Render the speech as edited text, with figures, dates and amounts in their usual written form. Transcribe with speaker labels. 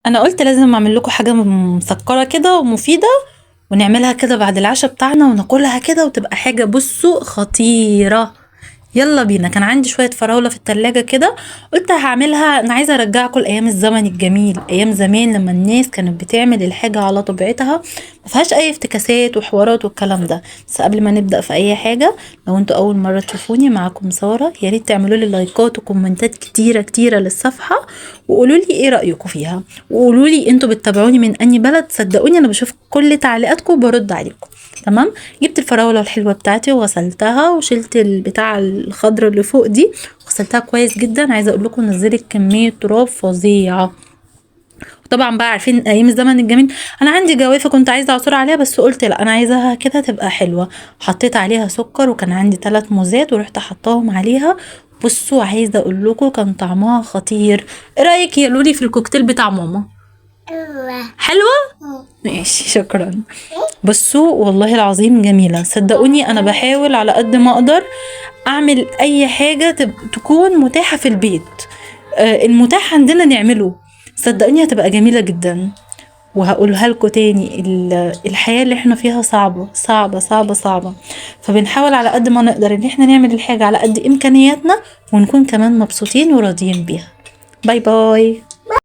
Speaker 1: انا قلت لازم اعمل لكم حاجه مسكره كده ومفيده، ونعملها كده بعد العشاء بتاعنا وناكلها كده وتبقى حاجه بصوا خطيره. يلا بينا. كان عندي شويه فراوله في التلاجة كده، قلت هعملها. انا عايزه ارجعكم لايام الزمن الجميل، ايام زمان لما الناس كانت بتعمل الحاجه على طبيعتها، ما فيهاش اي افتكاسات وحوارات والكلام ده. بس قبل ما نبدا في اي حاجه، لو انتوا اول مره تشوفوني، معاكم ساره. يا ريت تعملوا لي لايكات وكومنتات كتيره كتيره للصفحه، وقولوا لي ايه رايكم فيها، وقولوا لي انتوا بتتابعوني من انهي بلد. صدقوني انا بشوف كل تعليقاتكم وبرد عليكم. تمام. جبت الفراوله الحلوه بتاعتي وغسلتها، وشلت البتاع الخضره اللي فوق دي، غسلتها كويس جدا. عايزه اقول لكم نزلت كميه تراب فظيعه. طبعا بقى عارفين ايام الزمن الجميل، انا عندي جوافه كنت عايزه اعصر عليها، بس قلت لا، انا عايزاها كده تبقى حلوه. حطيت عليها سكر، وكان عندي 3 موزات ورحت حطاهم عليها. بصوا، عايزه اقول لكم كان طعمها خطير. ايه رايك يا لولي في الكوكتيل بتاع ماما؟ حلوه. ماشي، شكرا. بصوا والله العظيم جميله. صدقوني انا بحاول على قد ما اقدر اعمل اي حاجه تكون متاحه في البيت. المتاح عندنا نعمله. صدقوني هتبقى جميله جدا. وهقولها لكم تاني، الحياة اللي احنا فيها صعبة صعبة صعبة صعبة، فبنحاول على قد ما نقدر ان احنا نعمل الحاجة على قد امكانياتنا، ونكون كمان مبسوطين وراضيين بيها. باي باي.